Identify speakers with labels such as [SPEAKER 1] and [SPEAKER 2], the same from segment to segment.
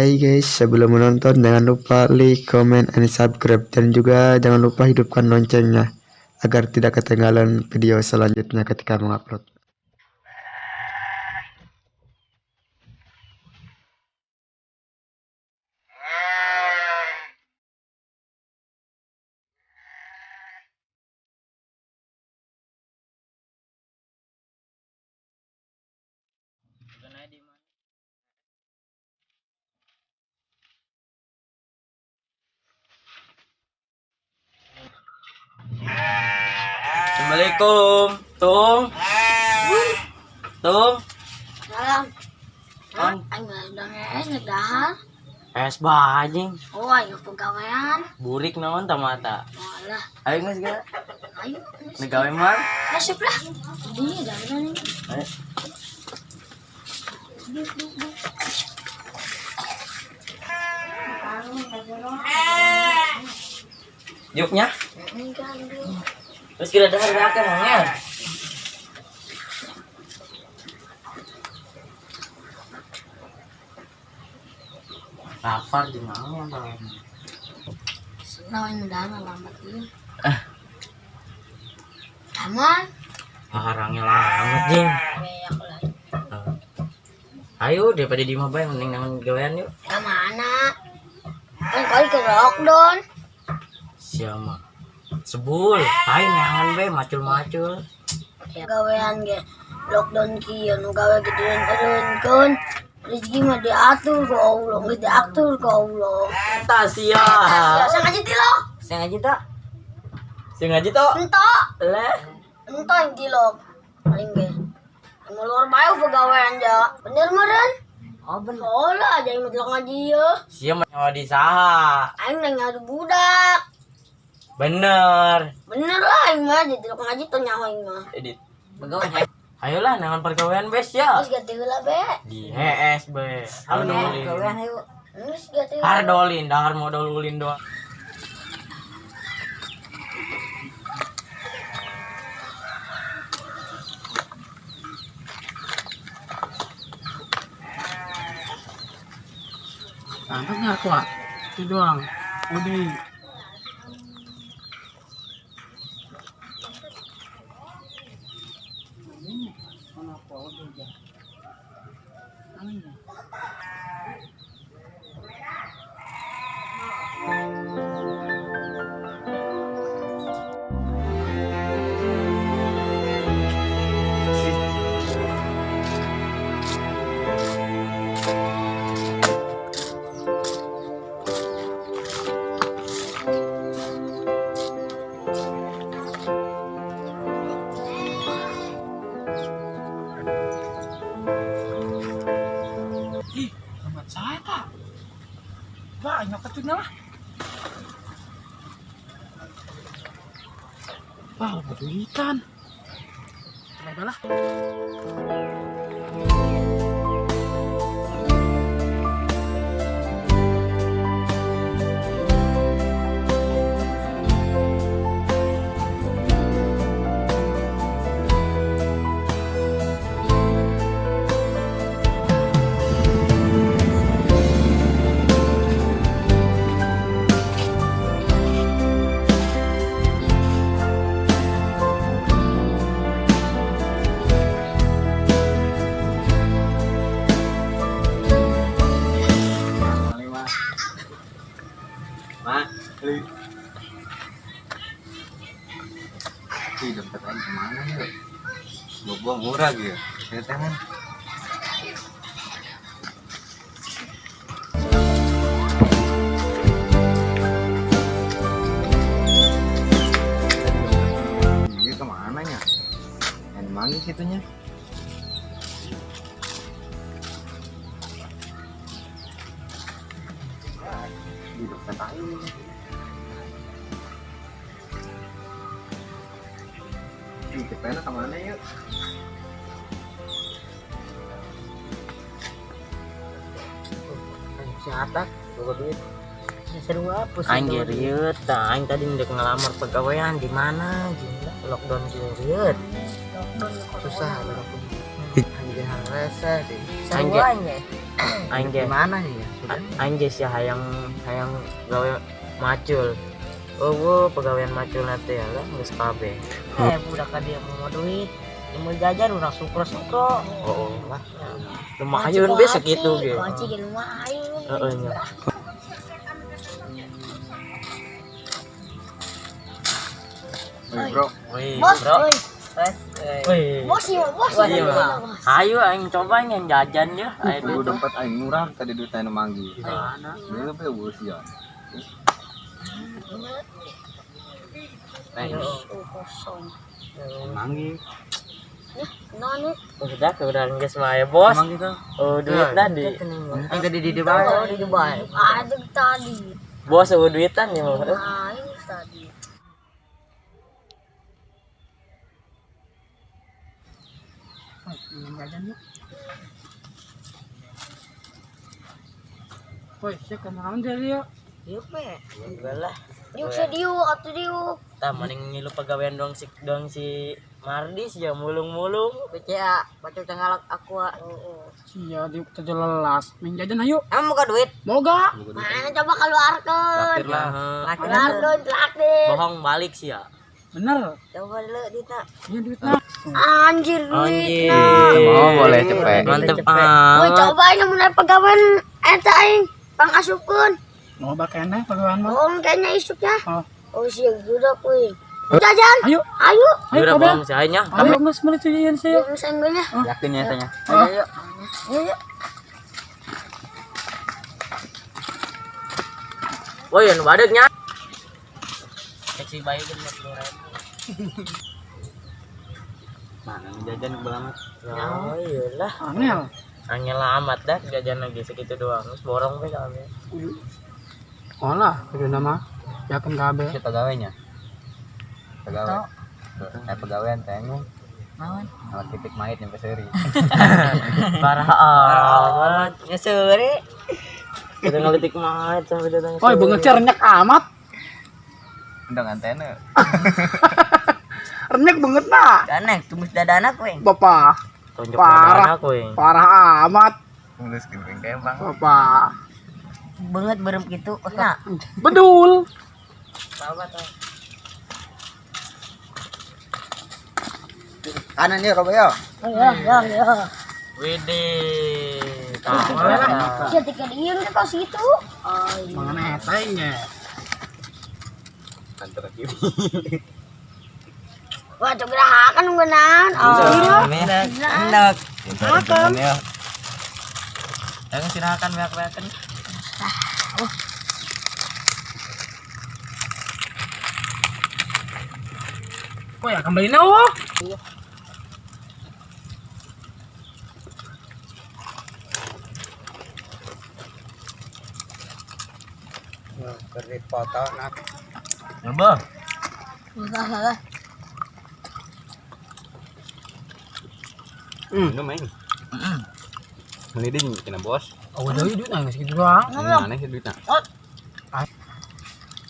[SPEAKER 1] Hai guys, sebelum menonton jangan lupa like, comment, and subscribe, dan juga jangan lupa hidupkan loncengnya agar tidak ketinggalan video selanjutnya ketika mengupload.
[SPEAKER 2] Assalamualaikum, Tung.
[SPEAKER 3] Salam.
[SPEAKER 2] Kan
[SPEAKER 3] Anh udah ngedahar.
[SPEAKER 2] es bajing,
[SPEAKER 3] Oh, ayo pegawaian.
[SPEAKER 2] burik naon tamata.
[SPEAKER 3] Malah,
[SPEAKER 2] Ayo geus geus.
[SPEAKER 3] ayo.
[SPEAKER 2] Negawe mah.
[SPEAKER 3] Masuk lah. Ini dah nih.
[SPEAKER 2] Ayo. Yuknya. Terus kira dahar dahar mangel. Lapar di mana bang?
[SPEAKER 3] Senang dah lambat ini. Aman.
[SPEAKER 2] Orangnya lama jing.
[SPEAKER 3] Beyak lah.
[SPEAKER 2] Ayo daripada di mah bae mending nangan gawean yuk.
[SPEAKER 3] Kemana? Kan kali ke lockdown.
[SPEAKER 2] Siapa? Sebul, ayo nangan bae macul-macul.
[SPEAKER 3] Gawean ge lockdown kieu nu gawe gedean kan. Rezeki mah diatur ku Allah, geus diatur ku Allah.
[SPEAKER 2] Tah sia.
[SPEAKER 3] Sang aja ti lo.
[SPEAKER 2] Sing ngaji tak? Sing ngaji tok.
[SPEAKER 3] Ento.
[SPEAKER 2] Leh.
[SPEAKER 3] Ento yang ti lo. Paling ge. Mulur bae pegawaian ja. Bener meureun?
[SPEAKER 2] Oh bener.
[SPEAKER 3] Oh lah, aja yang mutlak ngaji ya.
[SPEAKER 2] Sia mah nyawa di saha?
[SPEAKER 3] Aing nang ngadu budak.
[SPEAKER 2] Bener.
[SPEAKER 3] Bener lah, aing mah jadi mutlak ngaji tuh nyawa aing mah.
[SPEAKER 2] Edit. Pegawai. Ayolah nangan pergawean bes ya.
[SPEAKER 3] Terus ganti heula be.
[SPEAKER 2] Di HS be. Aldolin.
[SPEAKER 3] ayo. Terus ganti.
[SPEAKER 2] Hardolin, dahar modal ulin doang. Angkat nggak kuat? Itu doang. Udah. Tempat saya tak banyak ketunya lah. Wah, duitan. Lah.
[SPEAKER 4] Ih, dompet aing kemana ya? Buang murah gitu. Ya tangan. Ini kemana ya? Yang manggil situnya? Di dompet aing. Cepena kemana yuk?
[SPEAKER 2] Siapa? Bawa duit. Seru apa sih? Aing geriut, aing tadi ndek ngelamar pegawaian di mana? Gila, lockdown geriut.
[SPEAKER 3] Lockdown
[SPEAKER 2] Susah ada aku.
[SPEAKER 4] Anjir rese deh.
[SPEAKER 2] Aing Aing ge
[SPEAKER 5] Gimana nih ya? Sudah.
[SPEAKER 2] aing ge sih hayang gawe macul. Oh, pegawaian macul nanti ya lah geus kabeh. Budak ka dia mau duit. Mau jajan urang sukro-sukro. Oh, lah. Lumayan besok itu ge.
[SPEAKER 3] Koci ge lumayan.
[SPEAKER 2] Heeh nya.
[SPEAKER 4] Wih, bro.
[SPEAKER 2] Wih,
[SPEAKER 3] Bos,
[SPEAKER 2] bro.
[SPEAKER 3] woi.
[SPEAKER 2] Wih.
[SPEAKER 3] Bos iya, bos.
[SPEAKER 2] Iya, Bang. Ayo aing coba yang jajan ya. Ayo
[SPEAKER 4] Dulu
[SPEAKER 2] dulu.
[SPEAKER 4] dompet aing murah tadi duitnya nu manggi.
[SPEAKER 2] Mana?
[SPEAKER 4] Dulu be bos ya.
[SPEAKER 2] Ayo.
[SPEAKER 3] Kosong.
[SPEAKER 4] Manggi.
[SPEAKER 3] Nani?
[SPEAKER 2] Udah geus mah ya, Bos.
[SPEAKER 4] Manggi tuh.
[SPEAKER 2] Oh, duit tadi.
[SPEAKER 5] Yang tadi di depan.
[SPEAKER 3] Di Dubai. Ada tadi.
[SPEAKER 2] Bos, duitan ya, Bos.
[SPEAKER 3] Nah, ini tadi.
[SPEAKER 5] Woi, saya kemana jadi ya?
[SPEAKER 3] Yuk, pe.
[SPEAKER 2] Enggak lah.
[SPEAKER 3] Yuk sediu atau diuk.
[SPEAKER 2] Tah mending ngilu pegawaian dong si Mardis ya mulung-mulung.
[SPEAKER 3] BCA, baca tengalak aku.
[SPEAKER 5] Iya, di kerja lelas. Main jajan ayo.
[SPEAKER 3] Emang buka duit?
[SPEAKER 5] Moga.
[SPEAKER 3] Mana coba keluarkan.
[SPEAKER 4] Traktir lah.
[SPEAKER 3] Keluarkan, traktir.
[SPEAKER 2] Bohong balik sih ya.
[SPEAKER 5] Bener.
[SPEAKER 3] Coba dulu, Dita.
[SPEAKER 5] Iya duitnya.
[SPEAKER 3] Anjir, duit.
[SPEAKER 2] Anjir.
[SPEAKER 4] Oh, boleh cepet.
[SPEAKER 2] Mantep
[SPEAKER 3] Woi,
[SPEAKER 2] amat.
[SPEAKER 3] coba ini mulai pegawaian eta aing. Pang asupkeun.
[SPEAKER 5] Mau bakene pegawaian mah.
[SPEAKER 3] Oh, kayaknya isuknya.
[SPEAKER 5] Oh.
[SPEAKER 3] Oh, siap budak kuy. Jajan.
[SPEAKER 5] Ayo.
[SPEAKER 3] Ayo.
[SPEAKER 5] Ayo
[SPEAKER 2] Udah
[SPEAKER 5] kabel.
[SPEAKER 2] bohong sih nya.
[SPEAKER 5] Ayo Mas beli jajan saya.
[SPEAKER 3] Yuk, senggolnya.
[SPEAKER 4] Yakin ya tanya.
[SPEAKER 3] Ayo, yuk. Yuk.
[SPEAKER 2] Woi, anu badegnya. Seksi bayi kan
[SPEAKER 4] Mana jajan banget.
[SPEAKER 2] Ya, iyalah.
[SPEAKER 5] Aneh.
[SPEAKER 2] Angel amat dah jajan lagi segitu doang. Terus borong we kami.
[SPEAKER 5] Olah, itu nama. Yakin kabel.
[SPEAKER 4] Si pegawainya. Pegawai. Pegawaian tengok.
[SPEAKER 3] Naon?
[SPEAKER 4] Alat titik mait yang peseri.
[SPEAKER 2] Parah amat. Ngeseri. Kita ngelitik mait sampai datang.
[SPEAKER 5] Woi, bunga renyak amat.
[SPEAKER 4] Undang antena.
[SPEAKER 5] Renyak banget nak.
[SPEAKER 3] Danek, tumis dadana kuy.
[SPEAKER 5] Bapak.
[SPEAKER 2] Tunjuk
[SPEAKER 5] Parah.
[SPEAKER 2] aku yang.
[SPEAKER 5] Parah amat.
[SPEAKER 4] Mulus gini kembang.
[SPEAKER 5] Bapak.
[SPEAKER 3] Banget berem gitu. Nah,
[SPEAKER 5] Bedul.
[SPEAKER 4] Kanan ya Robo ya.
[SPEAKER 3] ya.
[SPEAKER 2] Widih.
[SPEAKER 3] Siapa tiga dia ke situ?
[SPEAKER 5] Mana tanya?
[SPEAKER 4] Kantor kiri.
[SPEAKER 3] Wah, coba gerakan benar. Oh,
[SPEAKER 2] Enak.
[SPEAKER 4] Makan ya.
[SPEAKER 2] Yang silakan beak-beakan.
[SPEAKER 5] Kok ya kembali nawa?
[SPEAKER 4] Keri foto nak.
[SPEAKER 2] Nyoba.
[SPEAKER 3] salah.
[SPEAKER 4] Ini main. Meliding kena bos.
[SPEAKER 5] Oh, udah duit nang segitu doang.
[SPEAKER 4] Mana sih duitnya?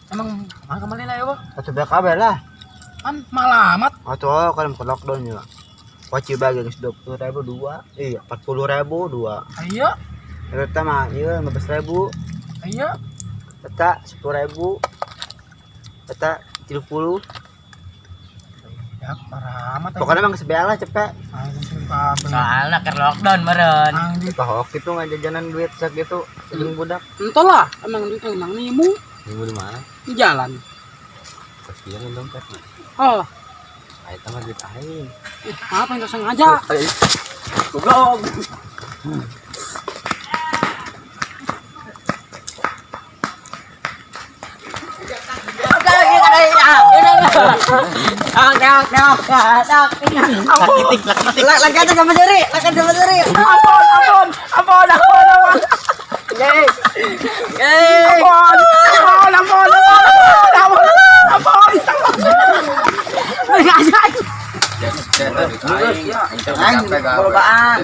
[SPEAKER 5] Emang mana kembali lah ya, Bang?
[SPEAKER 4] Atau biar kabar lah.
[SPEAKER 5] Kan malah amat.
[SPEAKER 4] Atau kalau mau lockdown juga. Wajib bagi 20.000 dua. Iya, 40.000 dua.
[SPEAKER 5] Ayo,
[SPEAKER 4] Ternyata mah iya 15.000.
[SPEAKER 5] ayo.
[SPEAKER 4] Peta 10.000. Peta 70.
[SPEAKER 5] Ya, parah amat.
[SPEAKER 4] Pokoknya emang sebelah cepet.
[SPEAKER 2] Soalnya ke lockdown meren.
[SPEAKER 5] Anjir.
[SPEAKER 4] Bahwa itu nggak jajanan duit segitu sedang budak.
[SPEAKER 5] Entahlah, emang duit emang nimu
[SPEAKER 4] Minggu di mana?
[SPEAKER 5] di jalan.
[SPEAKER 4] Kasihan dompet.
[SPEAKER 5] Oh,
[SPEAKER 4] Ayo tambah duit aing.
[SPEAKER 5] apa yang sengaja?
[SPEAKER 4] Goblok.
[SPEAKER 3] Lagi aja sama Jari, lagi sama Jari.
[SPEAKER 5] Ampun.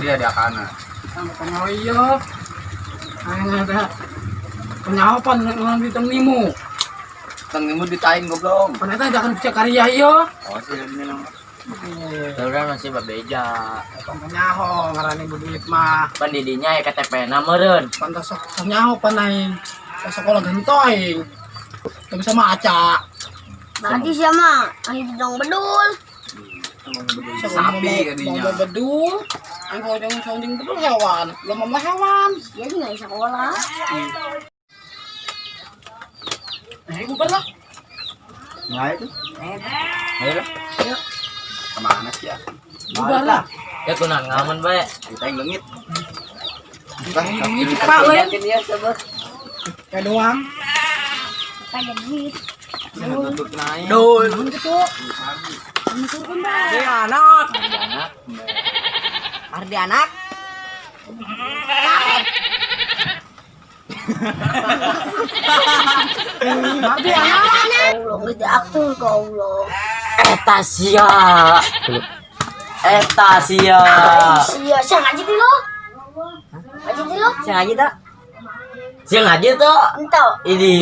[SPEAKER 4] Dia ada kana.
[SPEAKER 5] Oh iya. Ada penyawapan orang di nimu.
[SPEAKER 4] Tang nimu ditain goblok.
[SPEAKER 5] Ternyata jangan bisa karya iya.
[SPEAKER 4] Oh sih ini
[SPEAKER 2] Orang masih bebeja.
[SPEAKER 5] Nyaho ngarani duit mah.
[SPEAKER 2] Pendidinya ya KTP na meureun.
[SPEAKER 5] Pantas nyaho panai ke sekolah gentoing. Teu bisa maca.
[SPEAKER 3] Berarti siapa? Ayo dong bedul.
[SPEAKER 5] Sapi kadinya. Mau bedul. Angko yang sounding bedul hewan. Belum mau hewan.
[SPEAKER 3] Jadi nggak bisa sekolah.
[SPEAKER 5] Ibu pernah.
[SPEAKER 4] Nah itu.
[SPEAKER 2] Ayo.
[SPEAKER 4] Kemana sih ya?
[SPEAKER 5] Bubar lah.
[SPEAKER 2] Ya kunan ngamun bae.
[SPEAKER 4] Kita yang lengit.
[SPEAKER 5] Pak we.
[SPEAKER 2] Dia coba.
[SPEAKER 5] Kayak doang.
[SPEAKER 3] Pada duit.
[SPEAKER 4] Tutup naik.
[SPEAKER 5] Doi, gitu. Dia anak.
[SPEAKER 2] Ardi anak.
[SPEAKER 5] Ardi anak.
[SPEAKER 3] Allah nggak diatur kau Allah.
[SPEAKER 2] Eta sia.
[SPEAKER 3] Iya, saya ngaji dulu. Ngaji dulu.
[SPEAKER 2] Sing ngaji tak? Sing ngaji tuh.
[SPEAKER 3] Entah.
[SPEAKER 2] Ini.